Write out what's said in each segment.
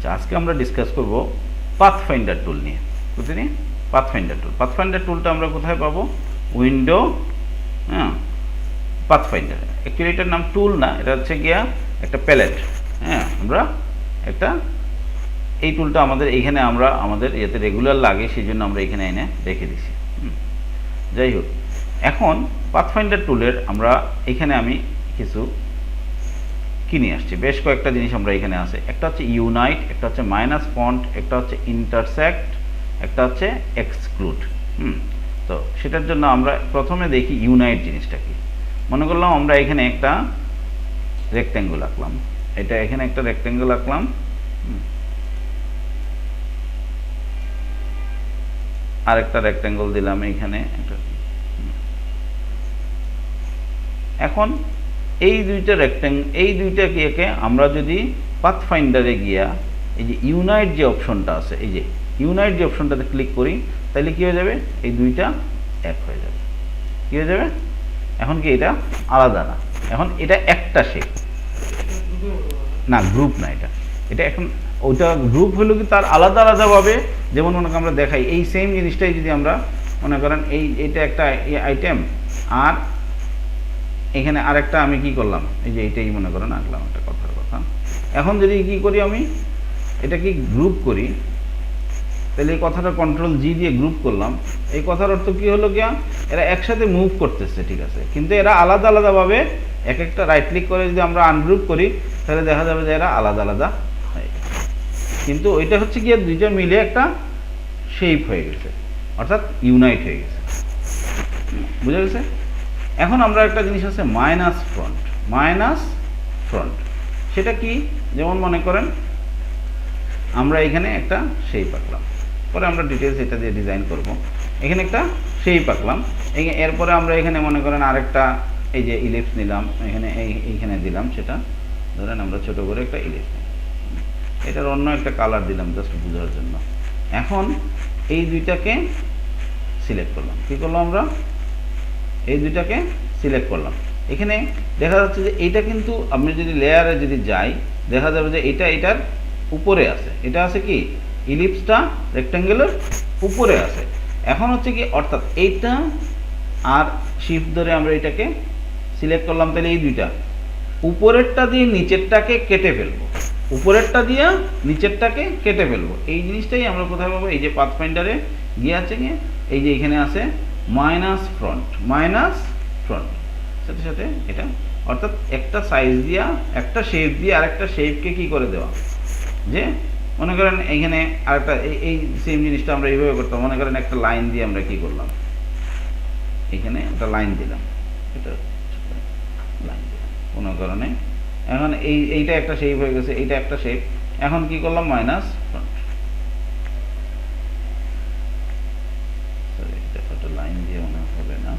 আচ্ছা, আজকে আমরা ডিসকাস করব পাথফাইন্ডার টুল নিয়ে। বুঝতে নিয়ে পাথফাইন্ডার টুলটা আমরা কোথায় পাবো? উইন্ডো, হ্যাঁ, পাথফাইন্ডার। অ্যাকচুয়ালি এটার নাম টুল না, এটা হচ্ছে গিয়া একটা প্যালেট। হ্যাঁ, আমরা একটা এই টুলটা আমাদের এইখানে আমরা আমাদের ইয়েতে রেগুলার লাগে, সেই জন্য আমরা এখানে এনে রেখে দিছি। যাই হোক, এখন পাথফাইন্ডার টুলের আমরা এখানে আমি কিছু কিনে আসছি। বেশ কয়েকটা জিনিস আমরা এখানে আছে। একটা হচ্ছে ইউনাইট, একটা হচ্ছে মাইনাস ফন্ট, একটা হচ্ছে ইন্টারসেক্ট, একটা হচ্ছে এক্সক্লুড। তো সেটার জন্য আমরা প্রথমে দেখি ইউনাইট জিনিসটা কি। মনে করলাম আমরা এখানে একটা রেক্ট্যাঙ্গেল আঁকলাম, এটা এখানে একটা রেক্ট্যাঙ্গেল আঁকলাম, আর একটা রেক্ট্যাঙ্গেল দিলাম এইখানে একটা। এখন এই দুইটা এই দুইটা একে আমরা যদি পাথফাইন্ডারে গিয়া এই যে ইউনাইট যে অপশনটা আছে, এই যে ইউনাইট যে অপশনটাতে ক্লিক করি, তাহলে কি হয়ে যাবে? এই দুইটা এক হয়ে যাবে। কি হয়ে যাবে? এখন কি এটা আলাদা না, এখন এটা একটা শেপ না, গ্রুপ না, এটা এখন ওইটা গ্রুপ হলো কি তার আলাদা আলাদাভাবে। যেমন মনে করেন আমরা দেখাই এই সেম জিনিসটাই যদি আমরা মনে করেন এইটা একটা আইটেম, আর এখানে আরেকটা আমি কি করলাম, এই যে এইটাই মনে করেন আঁকলাম, একটা কথার কথা। এখন যদি কি করি আমি এটা কি গ্রুপ করি, তাহলে এই কথাটা কন্ট্রোল জি দিয়ে গ্রুপ করলাম। এই কথার অর্থ কি হলো গিয়া, এরা একসাথে মুভ করতেছে, ঠিক আছে, কিন্তু এরা আলাদা আলাদাভাবে এক একটা রাইট ক্লিক করে যদি আমরা আনগ্রুপ করি, তাহলে দেখা যাবে যে এরা আলাদা আলাদা হয়ে গেছে। কিন্তু ওইটা হচ্ছে গিয়ে দুইটা মিলে একটা শেপ হয়ে গেছে, অর্থাৎ ইউনাইট হয়ে গেছে। বুঝা গেছে? এখন আমরা একটা জিনিস আছে মাইনাস ফ্রন্ট। সেটা কি? যেমন মনে করেন আমরা এখানে একটা শেপ আঁকলাম, পরে আমরা ডিটেলস এটা দিয়ে ডিজাইন করব। এখানে একটা শেপ আঁকলাম, এরপরে আমরা এখানে মনে করেন আরেকটা এই যে ইলিপস নিলাম, এখানে এইখানে দিলাম, সেটা ধরেন আমরা ছোট করে একটা ইলিপস নিই, এটার অন্য একটা কালার দিলাম জাস্ট বোঝার জন্য। এখন এই দুইটাকে সিলেক্ট করলাম, কি করলাম আমরা? এই দুইটাকে সিলেক্ট করলাম। এখানে দেখা যাচ্ছে যে এইটা কিন্তু আপনি যদি লেয়ারে যদি যাই, দেখা যাবে যে এটা এটার উপরে আছে। এটা আছে কি, ইলিপসটা রেক্ট্যাঙ্গেলের উপরে আছে। এখন হচ্ছে কি, অর্থাৎ এইটা আর শিফট ধরে আমরা এটাকে সিলেক্ট করলাম, তাহলে এই দুইটা উপরেরটা দিয়ে নিচেরটাকে কেটে ফেলবো, উপরেরটা দিয়ে নিচেরটাকে কেটে ফেলবো। এই জিনিসটাই আমরা কোথায় পাবো? এই যে পাথফাইন্ডারে গিয়ে আছে, গিয়ে এই যে এখানে আছে মাইনাস ফ্রন্ট সাথে সাথে এটা, অর্থাৎ একটা সাইজ দিয়া একটা শেপ দিয়ে আরেকটা শেপকে কি করে দেওয়া, যে মনে করেন এইখানে আরেকটা এই সেম জিনিসটা আমরা এইভাবে করতাম। মনে করেন একটা লাইন দিয়ে আমরা কি করলাম, এখানে একটা লাইন দিলাম, এটা লাইন দিলাম কোনো কারণে। এখন এইটা একটা শেপ হয়ে গেছে, এইটা একটা শেপ। এখন কি করলাম? মাইনাস ফ্রন্ট, লাইন দিয়ে মনে হবে না,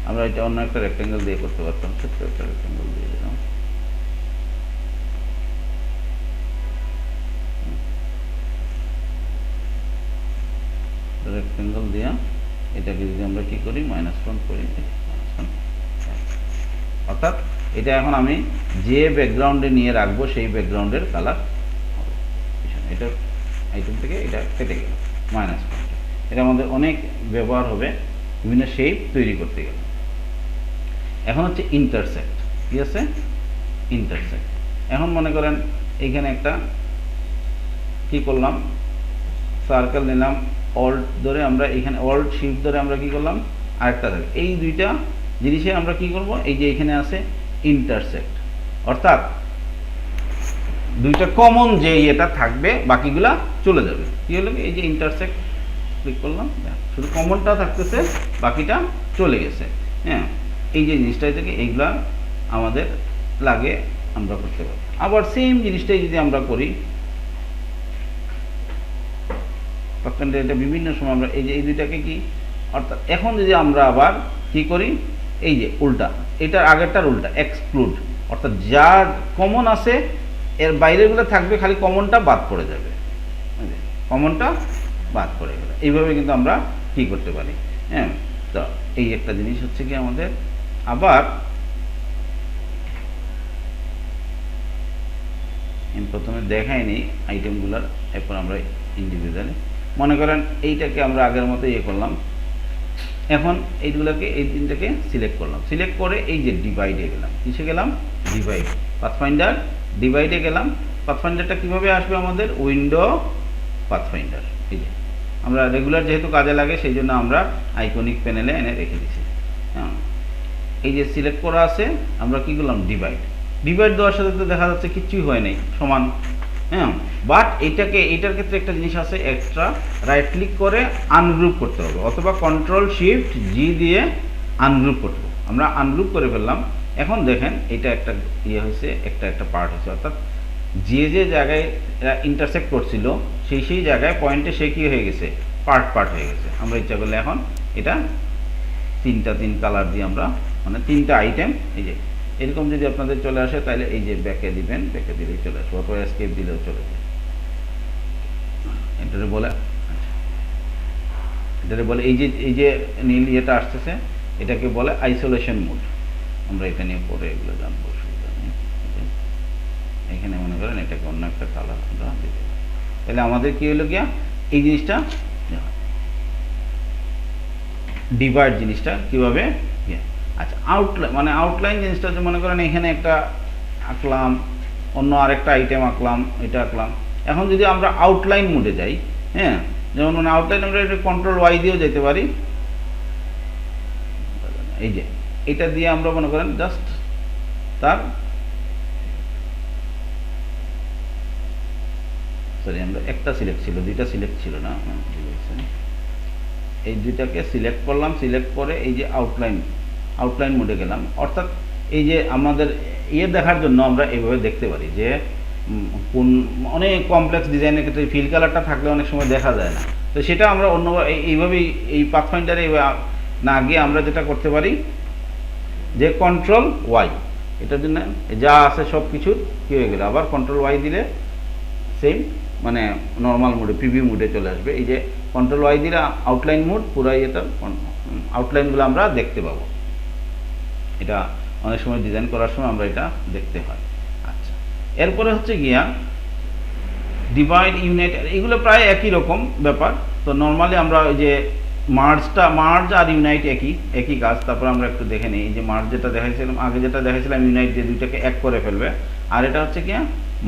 আমরা এটা অন্য একটা রেক্ট্যাঙ্গেল দিয়ে করতে পারতাম, ছোট্ট একটা রেক্ট্যাঙ্গেল দিয়ে দিলাম। রেক্ট্যাঙ্গেল দিয়া এটাকে যদি আমরা কি করি, মাইনাস ফ্রন্ট করি, অর্থাৎ এটা এখন আমি যে ব্যাকগ্রাউন্ডে নিয়ে রাখবো সেই ব্যাকগ্রাউন্ডের কালার হবে। এটা আইটেম থেকে এটা কেটে গেল মাইনাস ফ্রন্ট। এটা আমাদের অনেক ব্যবহার হবে বিভিন্ন শেপ তৈরি করতে গেলে। এখন হচ্ছে ইন্টারসেক্ট। কি আছে? ইন্টারসেক্ট। এখন মনে করেন এইখানে একটা কি করলাম, সার্কেল নিলাম, অল্ট ধরে আমরা এখানে অল্ট শিফট ধরে আমরা কি করলাম, আরেকটা থাকে। এই দুইটা জিনিসে আমরা কি করব, এই যে এখানে আছে ইন্টারসেক্ট, অর্থাৎ দুইটা কমন যে এটা থাকবে বাকিগুলা চলে যাবে। কি হলো? এই যে ইন্টারসেক্ট ক্লিক করলাম, শুধু কমনটা থাকতেছে, বাকিটা চলে গেছে। হ্যাঁ, এই যে জিনিসটা থেকে এইগুলা আমাদের লাগে, আমরা করতে পারি। আবার সেম জিনিসটাই যদি আমরা করি, তখন এটা বিভিন্ন সময় আমরা এই যে এই দুইটাকে কি, অর্থাৎ এখন যদি আমরা আবার কি করি, এই যে উল্টা, এটার আগেরটার উল্টা, এক্সক্লুড, অর্থাৎ যা কমন আছে এর বাইরেগুলো থাকবে, খালি কমনটা বাদ পড়ে যাবে, কমনটা বাদ পড়ে গেল। এইভাবে কিন্তু আমরা কি করতে পারি। হ্যাঁ, তো এই একটা জিনিস হচ্ছে কি আমাদের। আবার আমি প্রথমে দেখাই নিই আইটেমগুলোর, এরপর আমরা ইন্ডিভিজুয়ালি মনে করেন এইটাকে আমরা আগের মতো ইয়ে করলাম। এখন এইগুলোকে এই তিনটাকে সিলেক্ট করলাম, সিলেক্ট করে এই যে ডিভাইডে গেলাম, কিসে গেলাম, ডিভাইড, পাথফাইন্ডার ডিভাইডে গেলাম। পাথফাইন্ডারটা কীভাবে আসবে আমাদের, উইন্ডো পাথফাইন্ডার, এই যে আমরা রেগুলার যেহেতু কাজে লাগে সেই জন্য আমরা আইকনিক প্যানেলে এনে রেখে দিছি। হ্যাঁ, এই যে সিলেক্ট করা আছে, আমরা কী করলাম, ডিভাইড, ডিভাইড দেওয়ার সাথে তো দেখা যাচ্ছে কিচ্ছুই হয় নাই, সমান। হ্যাঁ, বাট এইটার ক্ষেত্রে একটা জিনিস আছে, এক্সট্রা রাইট ক্লিক করে আনগ্রুপ করতে হবে, অথবা কন্ট্রোল শিফট জি দিয়ে আনগ্রুপ করতে হবে। আমরা আনগ্রুপ করে ফেললাম। এখন দেখেন এটা একটা ইয়ে হয়েছে, একটা পার্ট হয়েছে, অর্থাৎ যে জায়গায় ইন্টারসেক্ট করছিল সেই জায়গায় পয়েন্টে সে কী হয়ে গেছে, পার্ট হয়ে গেছে। আমরা ইচ্ছা করলে এখন এটা তিন কালার দিয়ে আমরা, মানে তিনটা আইটেম, এই যে এরকম যদি আপনাদের চলে আসে তাহলে এই যে ব্যাকে দিবেন, ব্যাকে দিলেই চলে আসবে, অথবা এসকেপ দিলেও চলে যায়। এটারে বলে, এটারে বলে এই যে নীল ইয়েটা আসতেছে, এটাকে বলে আইসোলেশন মোড। আমরা এটা নিয়ে পরে এগুলো জানবো, অসুবিধা নেই। এখানে মনে করেন এটাকে অন্য একটা কালার আমরা দিতে, তাহলে আমাদের কি হলো গিয়া এই জিনিসটা ডিভাইড জিনিসটা কীভাবে। আচ্ছা, আউটলাইন জিনিসটা যে মনে করেন এখানে একটা আঁকলাম, অন্য আরেকটা আইটেম আঁকলাম, এটা আঁকলাম। এখন যদি আমরা আউটলাইন মোডে যাই, হ্যাঁ, যেমন মানে আউটলাইন আমরা এটা কন্ট্রোল ওয়াই দিয়েও যেতে পারি। এই যে এটা দিয়ে আমরা মনে করেন জাস্ট তার আমরা একটা সিলেক্ট ছিল, দুইটা সিলেক্ট ছিল না, এই দুইটাকে সিলেক্ট করলাম, সিলেক্ট করে এই যে আউটলাইন মোডে গেলাম। অর্থাৎ এই যে আমাদের ইয়ে দেখার জন্য আমরা এইভাবে দেখতে পারি যে কোন অনেক কমপ্লেক্স ডিজাইনের ক্ষেত্রে ফিল কালারটা থাকলে অনেক সময় দেখা যায় না, তো সেটা আমরা অন্য এইভাবেই এই পাথফাইন্ডারে না গিয়ে আমরা যেটা করতে পারি যে কন্ট্রোল ওয়াই, এটার জন্য যা আছে সব কিছুর কী হয়ে গেলে আবার কন্ট্রোল ওয়াই দিলে সেম, মানে নর্মাল মোডে প্রিভিউ মোডে চলে আসবে। এই যে কন্ট্রোল ওয়াই দিলে আউটলাইন মোড, পুরাই এটা আউটলাইনগুলো আমরা দেখতে পাবো। এটা অনেক সময় ডিজাইন করার সময় আমরা এটা দেখতে হয়। আচ্ছা, এরপরে হচ্ছে গিয়া ডিভাইড, ইউনাইট, এগুলো প্রায় একই রকম ব্যাপার। তো নর্মালি আমরা ওই যে মার্জ আর ইউনাইট একই কাজ। তারপর আমরা একটু দেখে নিই, এই যে মার্জ যেটা দেখাইছিলাম আগে, যেটা দেখাইছিলাম ইউনাইট, যে দুইটাকে এক করে ফেলবে, আর এটা হচ্ছে গিয়া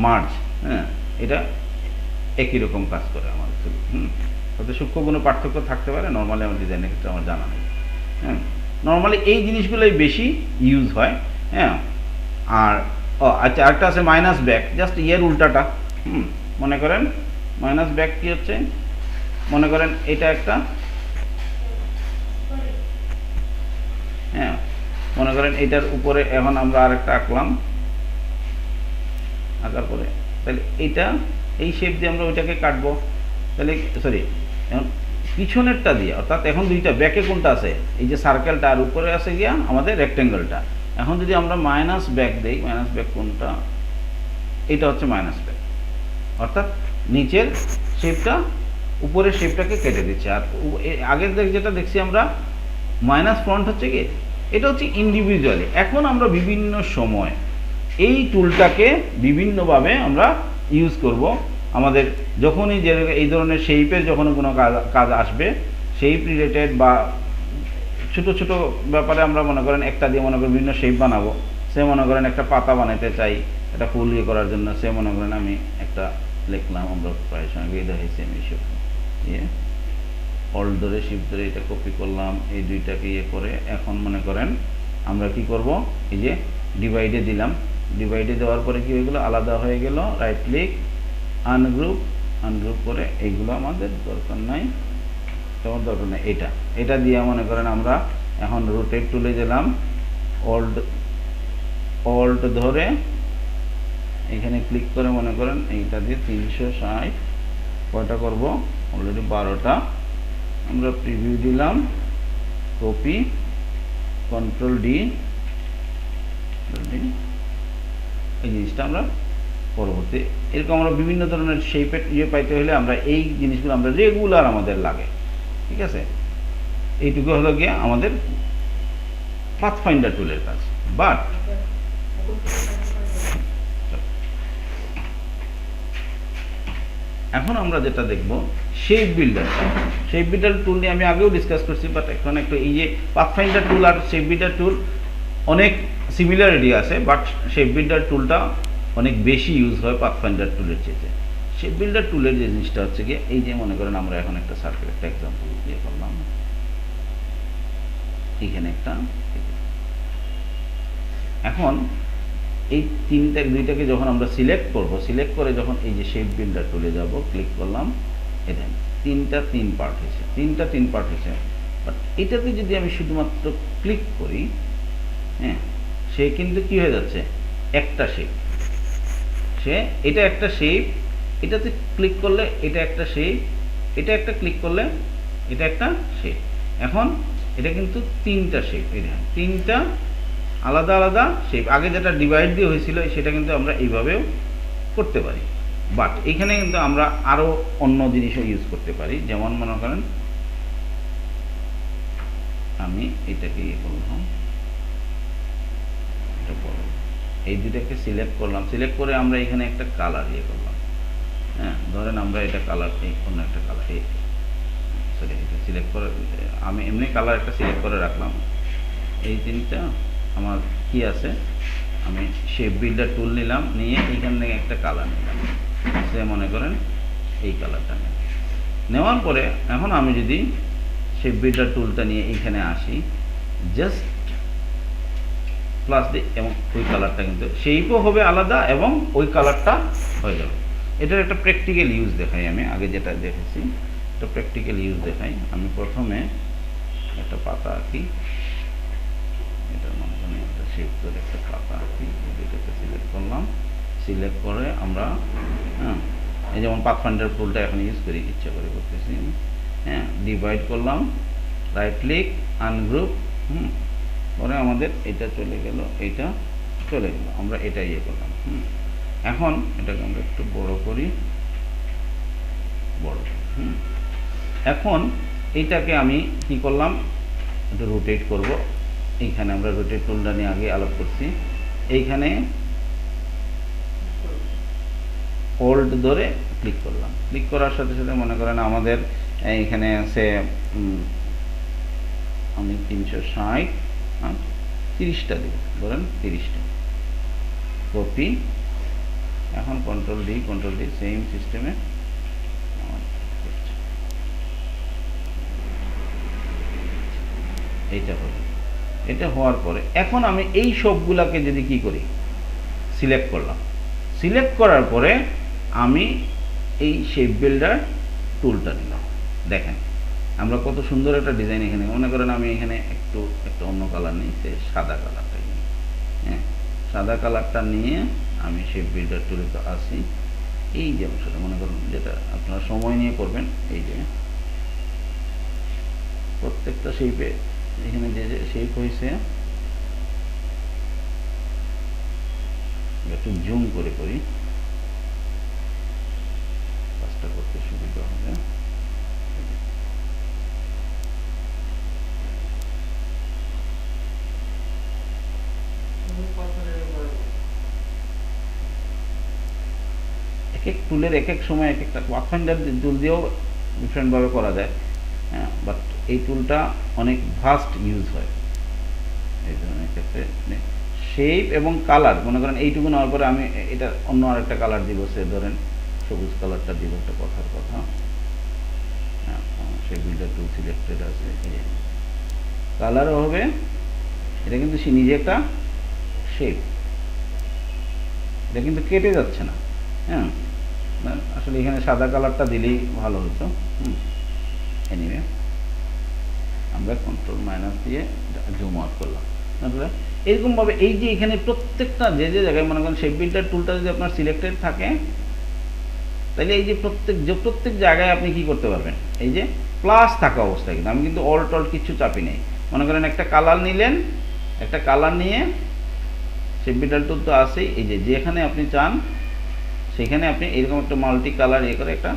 মার্জ। হ্যাঁ, এটা একই রকম কাজ করে আমাদের। তাতে সূক্ষ্ম কোনো পার্থক্য থাকতে পারে, নর্মালি আমার ডিজাইনের ক্ষেত্রে আমার জানা নেই। হ্যাঁ, নর্মালি এই জিনিসগুলোই বেশি ইউজ হয়। হ্যাঁ, আর আচ্ছা, আরেকটা আছে মাইনাস ব্যাক, জাস্ট ইয়ের উল্টাটা। মনে করেন মাইনাস ব্যাক কি হচ্ছে, মনে করেন এটা একটা, হ্যাঁ, মনে করেন এটার উপরে এখন আমরা আরেকটা আঁকলাম, আঁকার পরে তাহলে এইটা এই শেপ দিয়ে আমরা ওইটাকে কাটবো, তাহলে সরি এখন পিছনেরটা দিয়ে, অর্থাৎ এখন দুইটা ব্যাকে কোনটা আছে, এই যে সার্কেলটা, আর উপরে আছে গিয়া আমাদের রেক্টেঙ্গলটা। এখন যদি আমরা মাইনাস ব্যাক দেই, মাইনাস ব্যাক কোনটা, এটা হচ্ছে মাইনাস ব্যাক, অর্থাৎ নিচের শেপটা উপরের শেপটাকে কেটে দিচ্ছে। আর আগের যেটা দেখছি আমরা মাইনাস ফ্রন্ট হচ্ছে কি, এটা হচ্ছে ইন্ডিভিজুয়ালি। এখন আমরা বিভিন্ন সময় এই টুলটাকে বিভিন্নভাবে আমরা ইউজ করব। আমাদের যখনই যে এই ধরনের শেপের যখন কোনো কাজ আসবে, শেপ রিলেটেড বা ছোট ছোট ব্যাপারে আমরা মনে করেন একটা দিয়ে মনে করেন বিভিন্ন শেপ বানাবো। সে মনে করেন একটা পাতা বানাতে চাই, এটা ফুল ইয়ে করার জন্য, সে মনে করেন আমি একটা লিখলাম, আমরা প্রায় সময় হয়েছে আমি সব ইয়ে অল্ট ধরে শিফট ধরে এটা কপি করলাম, এই দুইটাকে ইয়ে করে এখন মনে করেন আমরা কি করব, এই যে ডিভাইডে দিলাম, ডিভাইডে দেওয়ার পরে কি হয়ে গেলো, আলাদা হয়ে গেল, রাইট ক্লিক আনগ্রুপ করে এইগুলো আমাদের দরকার নাই, তোমার দরকার নেই। এটা দিয়ে মনে করেন আমরা এখন রোটেট টুলে গেলাম, অল্ট ধরে এখানে ক্লিক করে মনে করেন এইটা দিয়ে 360 কয়টা করব, অলরেডি 12টা আমরা প্রিভিউ দিলাম, কপি কন্ট্রোল ডি, এই জিনিসটা আমরা পরবর্তী এরকম আমরা বিভিন্ন ধরনের শেপের ইয়ে পাইতে হলে আমরা এই জিনিসগুলো আমরা রেগুলার আমাদের লাগে। ঠিক আছে, এইটুকু হলো গিয়ে আমাদের পাথফাইন্ডার টুলের কাজ। বাট এখন আমরা যেটা দেখব শেপ বিল্ডার। শেপ বিল্ডার টুল নিয়ে আমি আগেও ডিসকাস করছি, বাট এখন একটু এই যে পাথফাইন্ডার টুল আর শেপ বিল্ডার টুল অনেক সিমিলারিটি আছে, বাট শেপ বিল্ডার টুলটা অনেক বেশি ইউজ হয় পাথফাইন্ডার টুলের চেয়ে। শেপ বিল্ডার টুলের যে জিনিসটা হচ্ছে কি, এই যে মনে করেন আমরা এখন একটা সার্কেল একটা এক্সাম্পল দিয়ে করলাম, এখানে একটা, এখন এই দুইটাকে যখন আমরা সিলেক্ট করব, সিলেক্ট করে যখন এই যে শেপ বিল্ডার টুলে যাব, ক্লিক করলাম, এটা তিন পার্ট হয়েছে। বাট এটাতে যদি আমি শুধুমাত্র ক্লিক করি, হ্যাঁ, সে কিন্তু কি হয়ে যাচ্ছে, একটা শেপ, এটা একটা শেপ, এটাতে ক্লিক করলে এটা একটা শেপ, এটা একটা ক্লিক করলে এটা একটা শেপ। এখন এটা কিন্তু তিনটা শেপ, তিনটা আলাদা আলাদা শেপ। আগে যেটা ডিভাইড দিয়ে হয়েছিল সেটা কিন্তু আমরা এইভাবেও করতে পারি, বাট এখানে কিন্তু আমরা আরও অন্য জিনিসও ইউজ করতে পারি। যেমন মনে করেন আমি এটাকে করলাম, এই দুটাকে সিলেক্ট করলাম, সিলেক্ট করে আমরা এখানে একটা কালার করলাম, হ্যাঁ, ধরেন আমরা এটা কালার, অন্য একটা কালার, সরি, এটা সিলেক্ট করে আমি এমনি কালার একটা সিলেক্ট করে রাখলাম। এই তিনটা আমার কি আছে, আমি শেপ বিল্ডার টুল নিলাম, নিয়ে এইখান থেকে একটা কালার নিলাম, সে মনে করেন এই কালারটা নেওয়ার পরে এখন আমি যদি শেপ বিল্ডার টুলটা নিয়ে এইখানে আসি, জাস্ট প্লাস দিই, এবং ওই কালারটা কিন্তু শেপও হবে আলাদা এবং ওই কালারটা হয়ে যাবে। এটার একটা প্র্যাকটিক্যাল ইউজ দেখাই, আমি আগে যেটা দেখেছি একটা প্র্যাকটিক্যাল ইউজ দেখাই। আমি প্রথমে একটা পাতা আঁকি, এটার মাধ্যমে একটা শেপ করে একটা পাতা আঁকি, এটাকে সিলেক্ট করলাম, সিলেক্ট করে আমরা, হ্যাঁ, এই যেমন পাথফাইন্ডার টুলটা এখন ইউজ করি, ইচ্ছা করে করতেছি, হ্যাঁ, ডিভাইড করলাম, রাইট ক্লিক, আনগ্রুপ, পরে আমাদের এটা চলে গেল, এইটা চলে গেল, আমরা এটা করলাম। এখন এটাকে আমরা একটু বড় করি, এখন এইটাকে আমি কি করলাম, একটু রোটেট করব। এইখানে আমরা রোটেট টুলটা নিয়ে আগে আলাপ করছি, এইখানে হোল্ড ধরে ক্লিক করলাম, ক্লিক করার সাথে সাথে মনে করেন আমাদের এইখানে আছে, আমি 360, 30টা দিব, ধরেন 30টা, কপি, এখন কন্ট্রোল ডি সেম সিস্টেমে এইটা হলো। এটা হওয়ার পরে এখন আমি এই সবগুলাকে যদি কি করি, সিলেক্ট করলাম, সিলেক্ট করার পরে আমি এই শেপ বিল্ডার টুলটা নিলাম, দেখেন আমরা কত সুন্দর একটা ডিজাইন এখানে, মনে করেন আমি এখানে একটা অন্য কালার নিই, সাদা কালারটা নিই, হ্যাঁ, সাদা কালারটা নিয়ে আমি শেপ বিল্ডার টুলে তো আসি, এই যে অংশটা মনে করুন, যেটা আপনারা সময় নিয়ে করবেন, এই যে প্রত্যেকটা শেপে এখানে যে শেপ হয়েছে, একটু জুম করে করি, কাজটা করতে সুবিধা হবে। এক এক টুলের এক এক সময় এক একটা, পাথফাইন্ডার টুল দিয়েও ডিফারেন্টভাবে করা যায়, হ্যাঁ, বাট এই টুলটা অনেক ভাস্ট ইউজ হয় এই ধরনের ক্ষেত্রে। শেপ এবং কালার, মনে করেন এইটুকু নেওয়ার পরে আমি এটা অন্য আরেকটা কালার দিব, সে ধরেন সবুজ কালারটা দিব, একটা কথার কথা, হ্যাঁ, শেপ বিল্ডার টুল সিলেক্টেড আছে, কালারও হবে, এটা কিন্তু সে নিজে একটা শেপ, এটা কিন্তু কেটে যাচ্ছে না, হ্যাঁ, আসলে এখানে সাদা কালারটা দিলেই ভালো হতো। এনিওয়ে আমরা কন্ট্রোল মাইনাস দিয়ে জুম আউট করলাম, তাহলে এরকমভাবে এই যে এখানে প্রত্যেকটা যে জায়গায় মনে করেন শেপ বিল্ডার টুলটা যদি আপনার সিলেক্টেড থাকে, তাহলে এই যে প্রত্যেক জায়গায় আপনি কি করতে পারবেন, এই যে প্লাস থাকা অবস্থায়, কিন্তু আমি কিন্তু অল্ট কিছু চাপি নেই, মনে করেন একটা কালার নিলেন, একটা কালার নিয়ে শেপ বিল্ডার টুল তো আছেই, এই যে যেখানে আপনি চান সেখানে আপনি এরকম একটা মাল্টি কালার করে একটা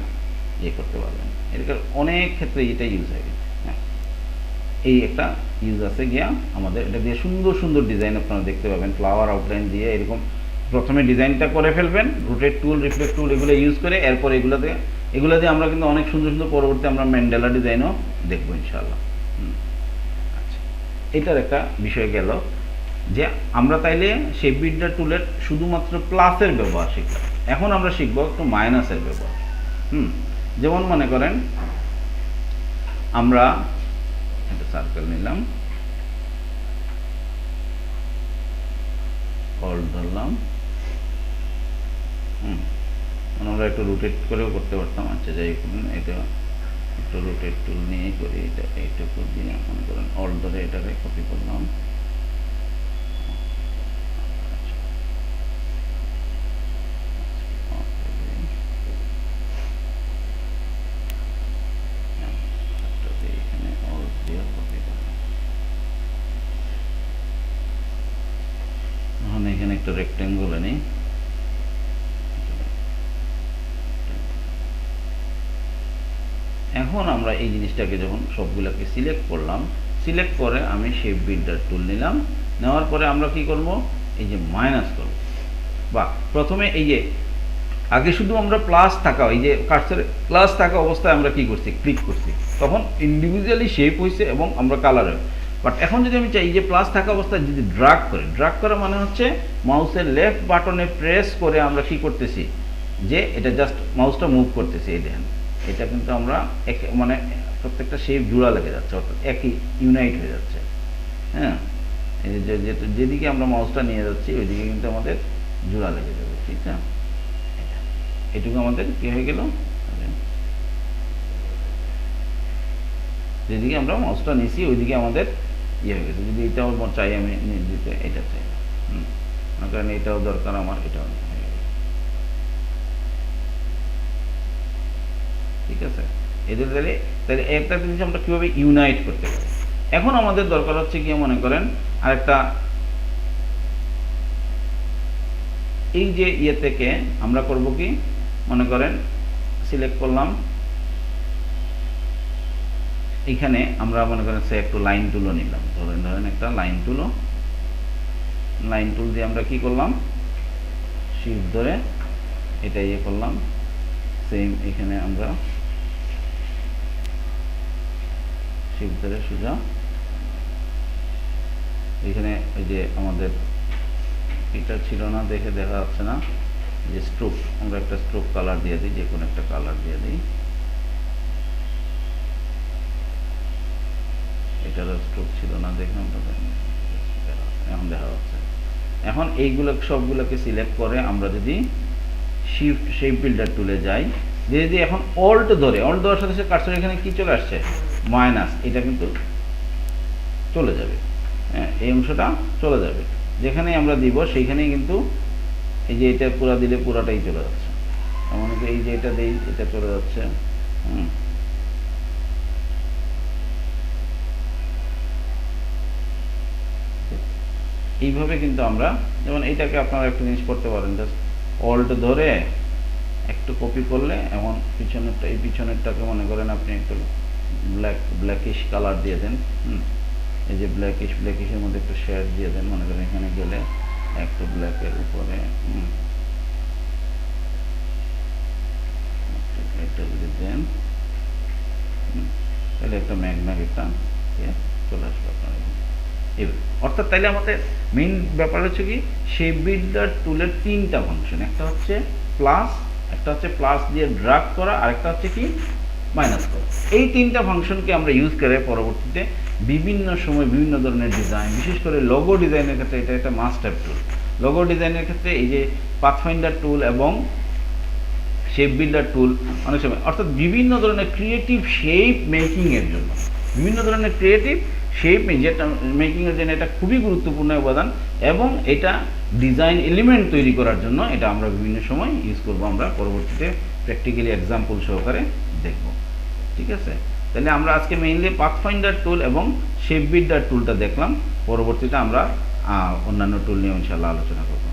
করতে পারবেন। এরকম অনেক ক্ষেত্রে এটা ইউজ হয়, হ্যাঁ, এই একটা ইউজ আছে গিয়া আমাদের, এটা দিয়ে সুন্দর সুন্দর ডিজাইন আপনারা দেখতে পাবেন, ফ্লাওয়ার আউটলাইন দিয়ে এরকম প্রথমে ডিজাইনটা করে ফেলবেন, রোটেট টুল, রিফ্লেক্ট টুল এগুলো ইউজ করে, এরপর এগুলোতে এগুলো দিয়ে আমরা কিন্তু অনেক সুন্দর সুন্দর পরবর্তী আমরা ম্যান্ডেলা ডিজাইনও দেখবো ইনশাআল্লাহ। আচ্ছা, এটার একটা বিষয় গেল যে আমরা তাইলে শেপ বিল্ডার টুলের শুধুমাত্র প্লাসের ব্যবহার শিখলাম। এখন আমরা শিখবো একটু মাইনাসের ব্যবহার। যেমন মনে করেন আমরা একটা সার্কেল নিলাম, অল্ট ধরলাম, আমরা একটু রোটেট করেও করতে পারতাম। আচ্ছা, যাই করুন, এটা একটু রোটেট টুল নিয়ে করি। এটা এইটুকু দিয়ে মনে করেন অল্ট ধরে এটাকে কপি করলাম। এখানে একটা রেক্টেঙ্গল আনি, এখন আমরা এই জিনিসটাকে যখন সবগুলোকে সিলেক্ট করলাম, সিলেক্ট করে আমি শেপ বিল্ডার টুল নিলাম, নেওয়ার পরে আমরা কি করব, এই যে মাইনাস করব। বা প্রথমে এই যে আগে শুধু আমরা প্লাস থাকা, এই যে কার্সরে প্লাস থাকা অবস্থায় আমরা কি করছি, ক্লিক করছি, তখন ইন্ডিভিজুয়ালি শেপ হয়েছে এবং আমরা কালার। বাট এখন যদি আমি চাই এই যে প্লাস থাকা অবস্থায় যদি ড্রাগ করে, ড্রাগ করা মানে হচ্ছে মাউসের লেফট বাটনে প্রেস করে আমরা কি করতেছি, যে এটা জাস্ট মাউসটা মুভ করতেছি, এই দেখেন এটা কিন্তু আমরা মানে প্রত্যেকটা শেপ জোড়া লেগে যাচ্ছে, অর্থাৎ একই ইউনাইট হয়ে যাচ্ছে। হ্যাঁ, এই যে যেদিকে আমরা মাউসটা নিয়ে যাচ্ছি ওইদিকে কিন্তু আমাদের জোড়া লেগে যাবে। ঠিক আছে, এটুকু আমাদের কি হয়ে গেল, যেদিকে আমরা মাউসটা নিয়েছি ওইদিকে আমাদের ইয়ে হয়ে গেছে। যদি এটাও চাই আমি দিতে, এটা চাই, কারণ এটাও দরকার আমার, এটাও। ঠিক আছে, এদের তাহলে তাহলে একটা জিনিস আমরা কীভাবে ইউনাইট করতে পারি। এখন আমাদের দরকার হচ্ছে কি, মনে করেন আরেকটা, এই যে ইয়ে থেকে আমরা করব কি, মনে করেন সিলেক্ট করলাম, এইখানে আমরা মনে করেন সে একটু লাইন টুলও নিলাম, ধরেন একটা লাইন টুল দিয়ে আমরা কি করলাম, শিফট ধরে এটা ইয়ে করলাম, সেম এখানে আমরা শিফট ধরে সোজা এখানে এই যে আমাদের এটা ছিল না, দেখে দেখা যাচ্ছে না, যে স্ট্রোক, আমরা একটা স্ট্রোক কালার দিয়ে দিই, যে কোনো একটা কালার দিয়ে দিই, এটারও স্ট্রোক ছিল না, দেখলাম তো, এখন দেখা যাচ্ছে। এখন এইগুলো সবগুলোকে সিলেক্ট করে আমরা যদি শিফট শেপ বিল্ডার টুলে যাই, যদি এখন অল্ট ধরার সাথে সাথে কার্সর এখানে কি চলে আসছে, মাইনাস, এটা কিন্তু চলে যাবে। হ্যাঁ, এই অংশটা চলে যাবে, যেখানেই আমরা দিব সেইখানেই কিন্তু এই যে এটা পুরা দিলে পুরাটাই চলে যাচ্ছে, এমনকি এই যে এটা দিই এটা চলে যাচ্ছে। এইভাবে কিন্তু আমরা, যেমন এইটাকে আপনারা একটা জিনিস করতে পারেন, জাস্ট অল্ট ধরে একটু কপি করলে, এমন পিছনেরটা, এই পিছনেরটাকে মনে করেন আপনি একটু ব্ল্যাকিশ কালার দিয়ে দেন। এই যে ব্ল্যাকিশের মধ্যে একটু শেড দিয়ে দেন, মনে করেন এখানে গেলে একটু ব্ল্যাকের উপরে এটা যদি দেন, তাহলে একটা ম্যাগম্যাগ একটা চলে আসবে আপনার। অর্থাৎ তাইলে আমাদের মেইন ব্যাপার হচ্ছে কি, শেপ বিল্ডার টুলের তিনটা ফাংশন, একটা হচ্ছে প্লাস, একটা হচ্ছে প্লাস দিয়ে ড্রাগ করা, আর একটা হচ্ছে কি মাইনাস করা। এই তিনটা ফাংশনকে আমরা ইউজ করে পরবর্তীতে বিভিন্ন সময় বিভিন্ন ধরনের ডিজাইন, বিশেষ করে লোগো ডিজাইনের ক্ষেত্রে এটা একটা মাস্ট হ্যাভ টুল। লোগো ডিজাইনের ক্ষেত্রে এই যে পাথফাইন্ডার টুল এবং শেপ বিল্ডার টুল অনেক সময়, অর্থাৎ বিভিন্ন ধরনের ক্রিয়েটিভ শেপ মেকিংয়ের জন্য, বিভিন্ন ধরনের ক্রিয়েটিভ শেপ যেটা মেকিংয়ের জন্য এটা খুবই গুরুত্বপূর্ণ উপাদান, এবং এটা ডিজাইন এলিমেন্ট তৈরি করার জন্য এটা আমরা বিভিন্ন সময় ইউজ করব, আমরা পরবর্তীতে প্র্যাকটিক্যালি এক্সাম্পল সহকারে দেখব। ঠিক আছে, তাহলে আমরা আজকে মেইনলি পাথফাইন্ডার টুল এবং শেপ বিল্ডার টুলটা দেখলাম, পরবর্তীতে আমরা অন্যান্য টুল নিয়ে ইনশাআল্লাহ আলোচনা করব।